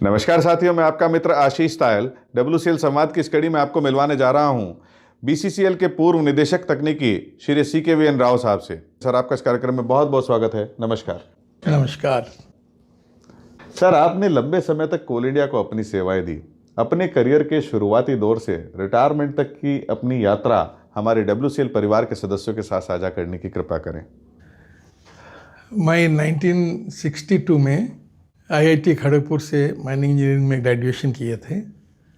नमस्कार साथियों, मैं आपका मित्र आशीष तायल WCL संवाद की इस कड़ी में आपको मिलवाने जा रहा हूं BCCL के पूर्व निदेशक तकनीकी श्री CKVN राव साहब से। सर, आपका इस कार्यक्रम में बहुत बहुत स्वागत है। नमस्कार। नमस्कार सर, आपने लंबे समय तक कोल इंडिया को अपनी सेवाएं दी। अपने करियर के शुरुआती दौर से रिटायरमेंट तक की अपनी यात्रा हमारे WCL परिवार के सदस्यों के साथ साझा करने की कृपा करें। मैं 1962 में IIT खड़गपुर से माइनिंग इंजीनियरिंग में ग्रेजुएशन किए थे।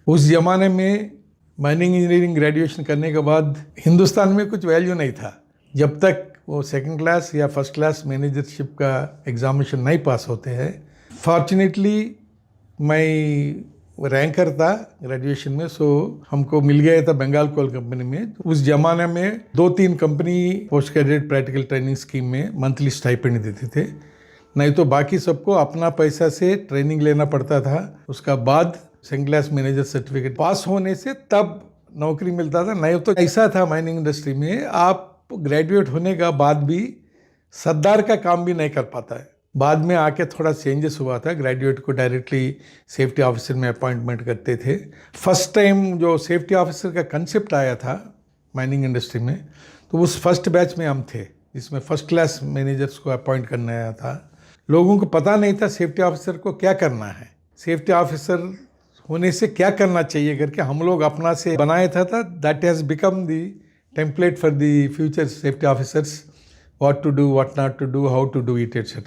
उस ज़माने में माइनिंग इंजीनियरिंग ग्रेजुएशन करने के बाद हिंदुस्तान में कुछ वैल्यू नहीं था जब तक वो सेकंड क्लास या फर्स्ट क्लास मैनेजरशिप का एग्जामिनेशन नहीं पास होते हैं। फॉर्चुनेटली मैं रैंकर था ग्रेजुएशन में, सो हमको मिल गया था बंगाल कोल कंपनी में। उस जमाने में 2-3 company post graduate practical training scheme में मंथली स्टाइपेंड देते थे, नहीं तो बाकी सबको अपना पैसा से ट्रेनिंग लेना पड़ता था। उसका बाद सेकंड क्लास मैनेजर सर्टिफिकेट पास होने से तब नौकरी मिलता था। नहीं तो ऐसा था माइनिंग इंडस्ट्री में, आप ग्रेजुएट होने का बाद भी सरदार का काम भी नहीं कर पाता है। बाद में आके थोड़ा चेंजेस हुआ था, ग्रेजुएट को डायरेक्टली सेफ्टी ऑफिसर में अपॉइंटमेंट करते थे। फर्स्ट टाइम जो सेफ्टी ऑफिसर का कंसेप्ट आया था माइनिंग इंडस्ट्री में, तो उस फर्स्ट बैच में हम थे जिसमें फर्स्ट क्लास मैनेजर्स को अपॉइंट करना आया था। लोगों को पता नहीं था सेफ्टी ऑफिसर को क्या करना है, सेफ्टी ऑफिसर होने से क्या करना चाहिए करके हम लोग अपना से बनाया था। That has become the template for the future safety officers, what to do, what not to do, how to do it, etc.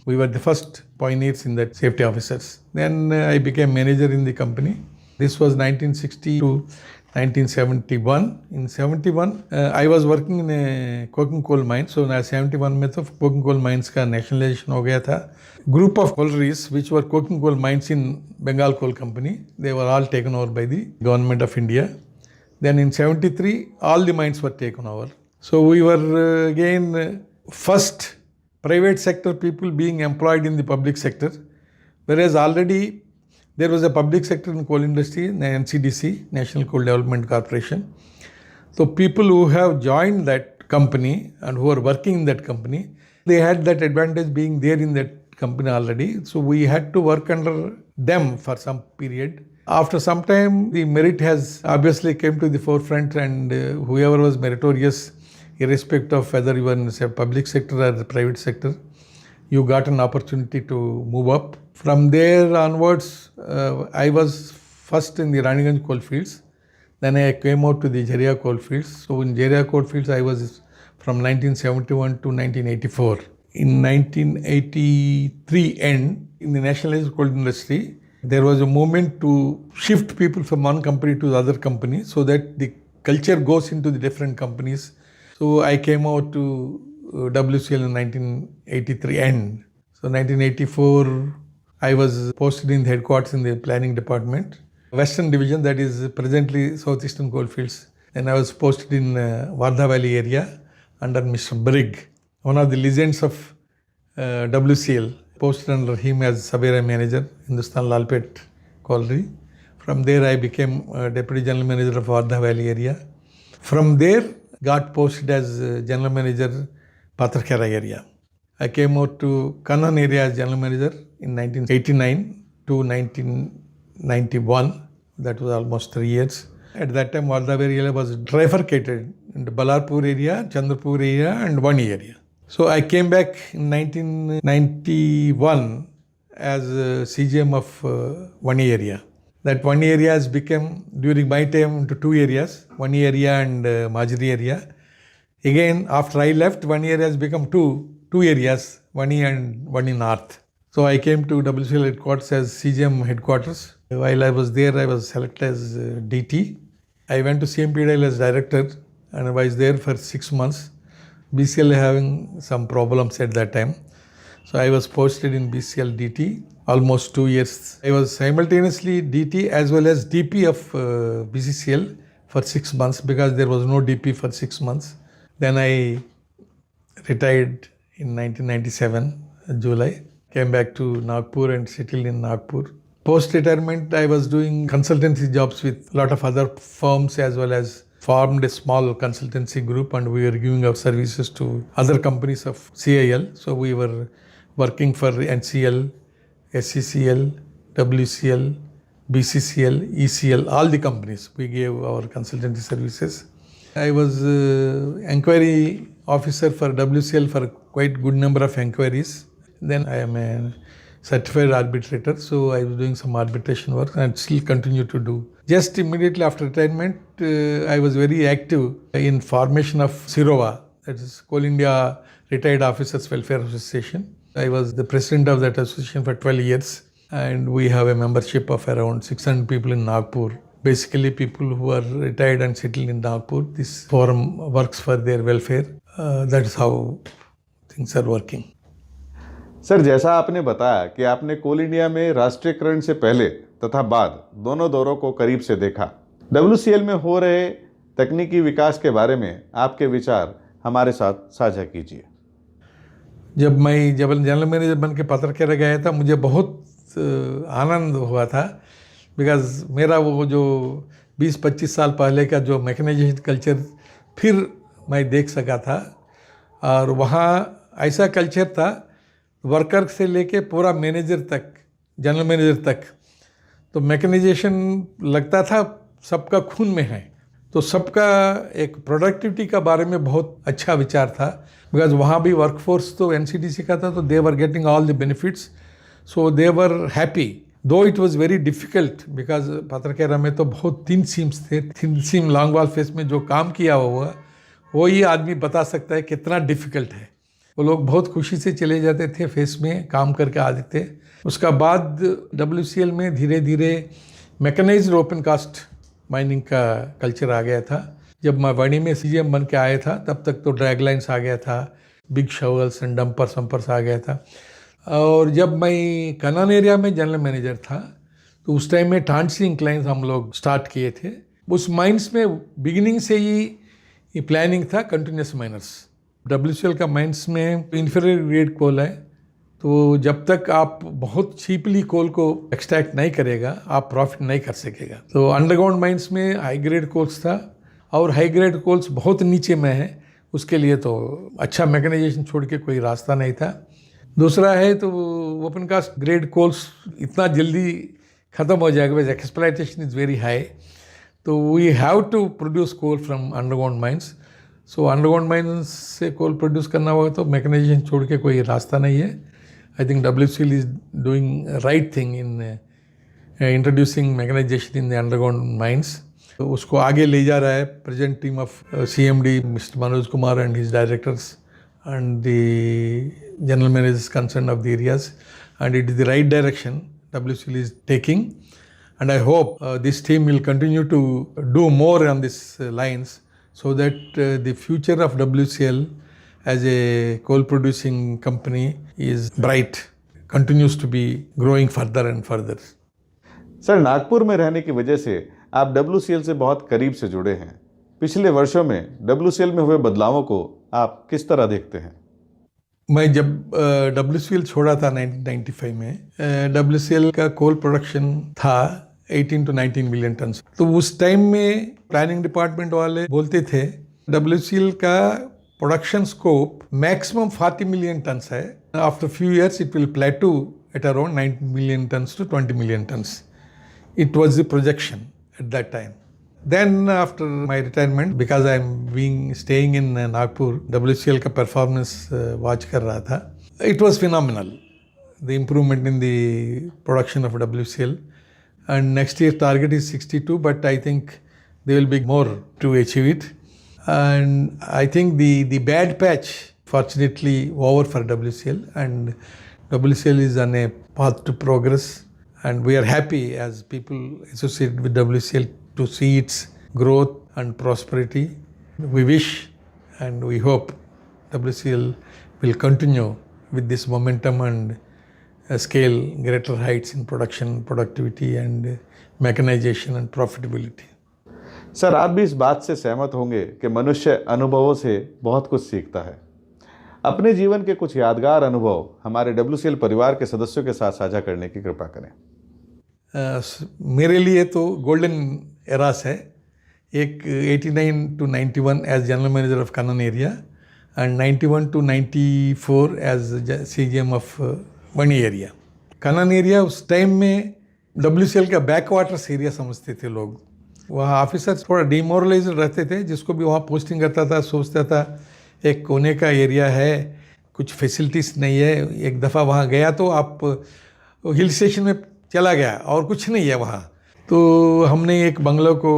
We were the first pioneers in that safety officers. Then I became manager in the company. This was 1960 to 1971. In 71, I was working in a coking coal mine. So 71 में तो coking coal mines का nationalization हो गया था. Group of collieries which were coking coal mines in Bengal Coal Company, they were all taken over by the government of India. Then in 73, all the mines were taken over. So we were again first private sector people being employed in the public sector, whereas already there was a public sector in coal industry, NCDC, National Coal Development Corporation. So people who have joined that company and who are working in that company, they had that advantage being there in that company already. So we had to work under them for some period. After some time, the merit has obviously came to the forefront, and whoever was meritorious, irrespective of whether you were in the public sector or the private sector, you got an opportunity to move up. From there onwards, I was first in the Raniganj Coalfields. Then I came out to the Jeria Coalfields. So in Jeria Coalfields, I was from 1971 to 1984. In 1983 end, in the nationalized coal industry, there was a movement to shift people from one company to the other company so that the culture goes into the different companies. So I came out to WCL in 1983 end. So 1984, I was posted in the headquarters in the planning department, Western Division, that is presently Southeastern Coalfields. And I was posted in Wardha Valley area under Mr. Brigg, one of the legends of WCL. Posted under him as Sabera manager, Hindustan Lalpet Colliery. From there, I became deputy general manager of Wardha Valley area. From there, got posted as general manager Patharkhera area. I came out to Kanhan area as general manager in 1989 to 1991. That was almost 3 years. At that time, Wardha Valley area was trifurcated into Balarpur area, Chandrapur area and Vani area. So I came back in 1991 as CGM of Vani area. That Vani area has become, during my time, into 2 areas, Vani area and Majri area. Again, after I left, Vani area has become two areas, Vani and Vani North. So I came to WCL headquarters as CGM headquarters. While I was there, I was selected as DT. I went to CMPDL as director and I was there for 6 months. BCL having some problems at that time. So I was posted in BCL DT almost 2 years. I was simultaneously DT as well as DP of BCCL for 6 months because there was no DP for 6 months. Then I retired in 1997, July. Came back to Nagpur and settled in Nagpur. Post-retirement, I was doing consultancy jobs with a lot of other firms as well as formed a small consultancy group and we were giving our services to other companies of CIL. So we were working for NCL, SCCL, WCL, BCCL, ECL, all the companies. We gave our consultancy services. I was inquiry officer for WCL for quite good number of inquiries. Then I am a certified arbitrator, so I was doing some arbitration work and still continue to do. Just immediately after retirement, I was very active in formation of CIROVA, that is Coal India Retired Officers Welfare Association. I was the president of that association for 12 years, and we have a membership of around 600 people in Nagpur. Basically, people who are retired and settled in Nagpur, this forum works for their welfare. That is how things are working. Sir, जैसा आपने बताया कि आपने कोल India में राष्ट्रीयकरण से पहले तथा बाद दोनों दौरों को करीब से देखा, WCL में हो रहे तकनीकी विकास के बारे में आपके विचार हमारे साथ साझा कीजिए। जब मैं जनरल मैनेजर बन के पत्रकार गया था, मुझे बहुत आनंद हुआ था, बिकॉज मेरा वो जो 20-25 साल पहले का जो मैकेनाइजेशन कल्चर फिर मैं देख सका था, और वहाँ ऐसा कल्चर था वर्कर से लेके पूरा मैनेजर तक, जनरल मैनेजर तक, तो मैकेनाइजेशन लगता था सबका खून में है। तो सबका एक प्रोडक्टिविटी का बारे में बहुत अच्छा विचार था, बिकॉज वहाँ भी वर्कफोर्स तो NCDC का था, तो they were getting all the benefits, so they were happy. Though it was very difficult, because पत्रकारिता में तो बहुत थिन सीम्स थे, thin seam long wall face में जो काम किया हुआ वो ही आदमी बता सकता है कितना डिफिकल्ट है। वो लोग बहुत खुशी से चले जाते थे, फेस में काम करके आते थे। उसका बाद WCL में धीरे धीरे मैकेनाइज्ड ओपन कास्ट माइनिंग का कल्चर आ गया था। जब मैं वाणी में CGM बन के आया था, तब तक तो ड्रैग लाइन्स आ गया था, बिग शवल्स एंड डंपर्स आ गया था। और जब मैं कनान एरिया में जनरल मैनेजर था, तो उस टाइम में टांसी इंक्लाइंस हम लोग स्टार्ट किए थे। उस माइंस में बिगिनिंग से ही प्लानिंग था कंटिन्यूस माइनर्स। WCL का माइंस में इंफीरियर ग्रेड कोल है, तो जब तक आप बहुत चीपली कोल को एक्सट्रैक्ट नहीं करेगा, आप प्रॉफिट नहीं कर सकेगा। तो अंडरग्राउंड माइंस में हाई ग्रेड कोल्स था, और हाई ग्रेड कोल्स बहुत नीचे में है, उसके लिए तो अच्छा मैकेनाइजेशन छोड़ के कोई रास्ता नहीं था। दूसरा है तो ओपन कास्ट ग्रेड कोल्स इतना जल्दी ख़त्म हो जाएगा, because exploitation is very high, तो we have to produce coal from underground mines. So underground mines से कोल प्रोड्यूस करना होगा तो मैकेनाइजेशन छोड़ के कोई रास्ता नहीं है। I think WCL is doing right thing in introducing mechanisation in the underground mines. तो उसको आगे ले जा रहा है present team of CMD mister Manoj Kumar and his directors and the general managers concerned of the areas, and it is the right direction WCL is taking, and I hope this team will continue to do more on these lines, so that the future of WCL as a coal producing company is bright, continues to be growing further and further. Sir, Nagpur में रहने की वजह से आप WCL से बहुत करीब से जुड़े हैं। पिछले वर्षों में WCL में हुए बदलावों को आप किस तरह देखते हैं? मैं जब WCL छोड़ा था 1995 में, WCL का कोल प्रोडक्शन था 18 to 19 मिलियन टन। तो उस टाइम में प्लानिंग डिपार्टमेंट वाले बोलते थे WCL का production scope maximum 40 million ton है, after few years it will plateau at around 9 million ton to 20 million ton. It was the projection at that time. Then after my retirement, because I am staying in Nagpur, WCL का performance watch कर रहा था. It was phenomenal, the improvement in the production of WCL. And next year target is 62, but I think there will be more to achieve it. And I think the bad patch fortunately over for WCL, and WCL is on a path to progress. And we are happy as people associated with WCL to see its growth and prosperity. We wish and we hope WCL will continue with this momentum and scale greater heights in production, productivity and mechanization and profitability. Sir, आप भी इस बात से सहमत होंगे कि मनुष्य अनुभवों से बहुत कुछ सीखता है। अपने जीवन के कुछ यादगार अनुभव हमारे WCL परिवार के सदस्यों के साथ साझा करने की कृपा करें। मेरे लिए तो गोल्डन एरास है, एक 89 to 91 as general manager of Kanhan area, and 91 to 94 as CGM of Wani area. Kanhan area उस टाइम में WCL का बैक वाटर्स एरिया समझते थे लोग। वहाँ ऑफिसर थोड़ा डिमोरलाइज रहते थे, जिसको भी वहाँ पोस्टिंग करता था सोचता था एक कोने का एरिया है, कुछ फैसिलिटीज़ नहीं है। एक दफ़ा वहाँ गया तो आप हिल स्टेशन में चला गया और कुछ नहीं है वहाँ। तो हमने एक बंगलो को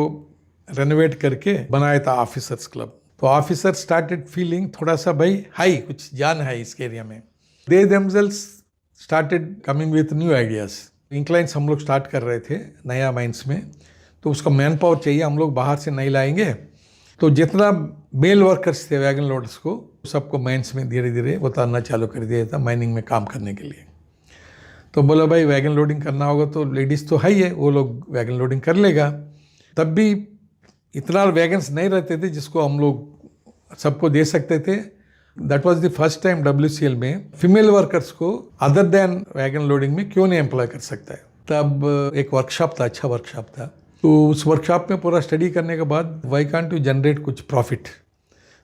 रेनोवेट करके बनाया था ऑफिसर्स क्लब। तो ऑफिसर स्टार्टेड फीलिंग थोड़ा सा भाई हाई, कुछ जान है इस एरिया में। They themselves started coming with new ideas. Inclines हम लोग स्टार्ट कर रहे थे नया माइंस में, तो उसका मैन पावर चाहिए, हम लोग बाहर से नहीं लाएंगे। तो जितना मेल वर्कर्स थे वैगन लोडर्स को, सबको माइंस में धीरे धीरे उतारना चालू कर दिया था माइनिंग में काम करने के लिए। तो बोला भाई वैगन लोडिंग करना होगा तो लेडीज़ तो है ही है, वो लोग वैगन लोडिंग कर लेगा। तब भी इतना वैगन्स नहीं रहते थे जिसको हम लोग सबको दे सकते थे। That was the first time WCL में फीमेल वर्कर्स को अदर देन वैगन लोडिंग में क्यों नहीं एम्प्लॉय कर सकता है। तब एक वर्कशॉप था, अच्छा वर्कशॉप था। तो उस वर्कशॉप में पूरा स्टडी करने के बाद वाई कांट यू जनरेट कुछ प्रॉफिट।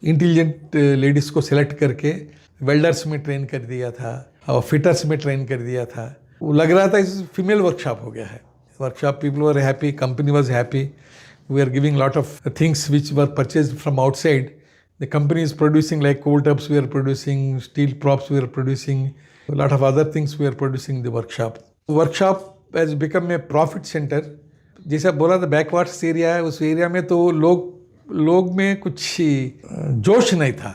इंटेलिजेंट लेडीज़ को सिलेक्ट करके वेल्डर्स में ट्रेन कर दिया था और फिटर्स में ट्रेन कर दिया था। वो लग रहा था इस फीमेल वर्कशॉप हो गया है। Workshop people were happy, company was happy. We are giving lot of things which were purchase from outside. The company is producing like coal tubs, we are producing steel props, we are producing a lot of other things we are producing in the workshop. Workshop has become a profit center. जैसा बोला था backwards area है, उस area में तो लोग में कुछ जोश नहीं था।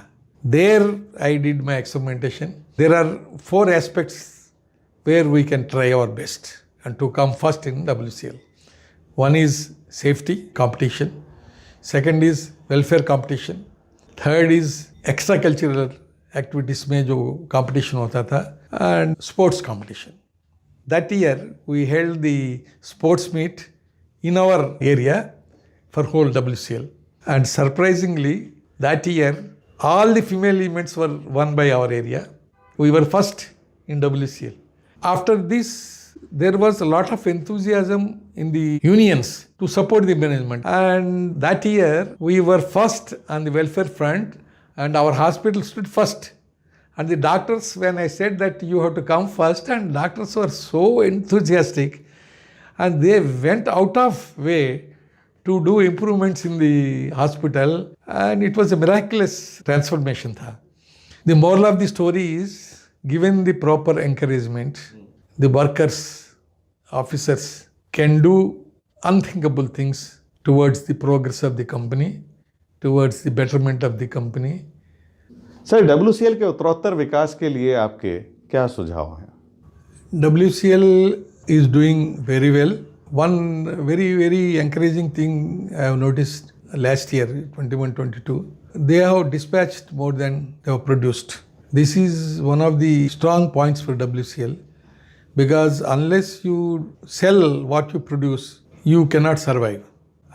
There I did my experimentation. There are 4 aspects where we can try our best and to come first in WCL. One is safety competition. Second is welfare competition. Third is extra cultural activities में जो competition होता था, and sports competition. That year we held the sports meet in our area for whole WCL, and surprisingly that year all the female events were won by our area. We were first in WCL. After this, there was a lot of enthusiasm in the unions to support the management. And that year, we were first on the welfare front, and our hospital stood first. And the doctors, when I said that you have to come first, and doctors were so enthusiastic, and they went out of way to do improvements in the hospital, and it was a miraculous transformation tha. The moral of the story is, given the proper encouragement, the workers, officers can do unthinkable things towards the progress of the company, towards the betterment of the company. Sir WCL के उत्तरोत्तर विकास के लिए आपके क्या सुझाव हैं? WCL is doing very well. One very, very encouraging thing I have noticed last year, 21-22, they have dispatched more than they have produced. This is one of the strong points for WCL, because unless you sell what you produce, you cannot survive.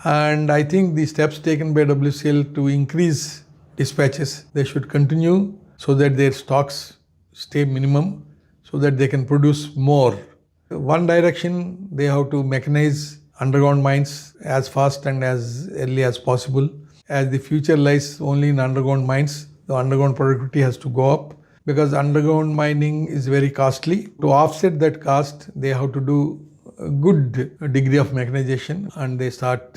And I think the steps taken by WCL to increase dispatches, they should continue so that their stocks stay minimum, so that they can produce more. One direction, they have to mechanize underground mines as fast and as early as possible. As the future lies only in underground mines, the underground productivity has to go up, because underground mining is very costly. To offset that cost, they have to do a good degree of mechanization, and they start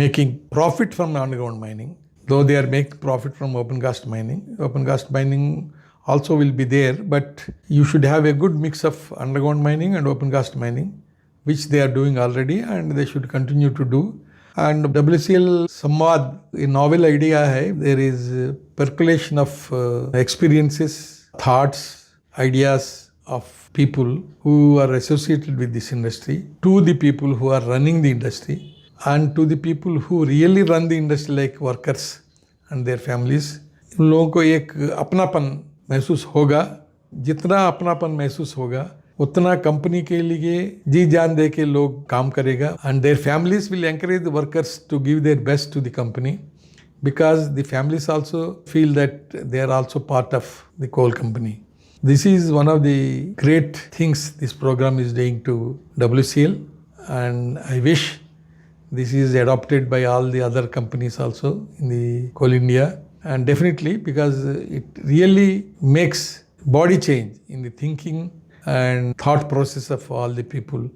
making profit from underground mining. Though they are making profit from open cast mining. Open cast mining also will be there, but you should have a good mix of underground mining and open cast mining, which they are doing already, and they should continue to do. And WCL Samvad, a novel idea hai. There is percolation of experiences, thoughts, ideas of people who are associated with this industry, to the people who are running the industry, and to the people who really run the industry like workers and their families. उन लोगों को एक अपनापन महसूस होगा। जितना अपनापन महसूस होगा, उतना कंपनी के लिए जी जान दे के लोग काम करेगा, and their families will encourage the workers to give their best to the company, because the families also feel that they are also part of the coal company. This is one of the great things this program is doing to WCL, and I wish this is adopted by all the other companies also in the Coal India. And definitely, because it really makes body change in the thinking and thought process of all the people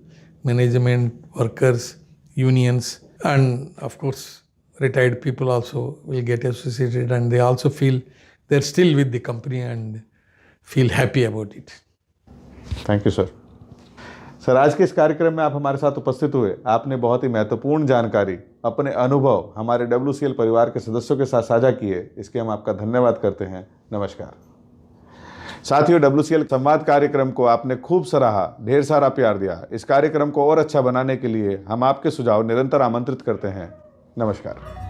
management, workers, unions, and of course, retired people also will get associated, and they also feel they're still with the company and feel happy about it. Thank you sir. Sir, आज के इस कार्यक्रम में आप हमारे साथ उपस्थित हुए, आपने बहुत ही महत्वपूर्ण जानकारी, अपने अनुभव हमारे WCL परिवार के सदस्यों के साथ साझा किए, इसके हम आपका धन्यवाद करते हैं। नमस्कार। साथियों, WCL संवाद कार्यक्रम को आपने खूब सराहा, ढेर सारा प्यार दिया। इस कार्यक्रम को और अच्छा बनाने के लिए हम आपके सुझाव निरंतर आमंत्रित करते हैं। नमस्कार।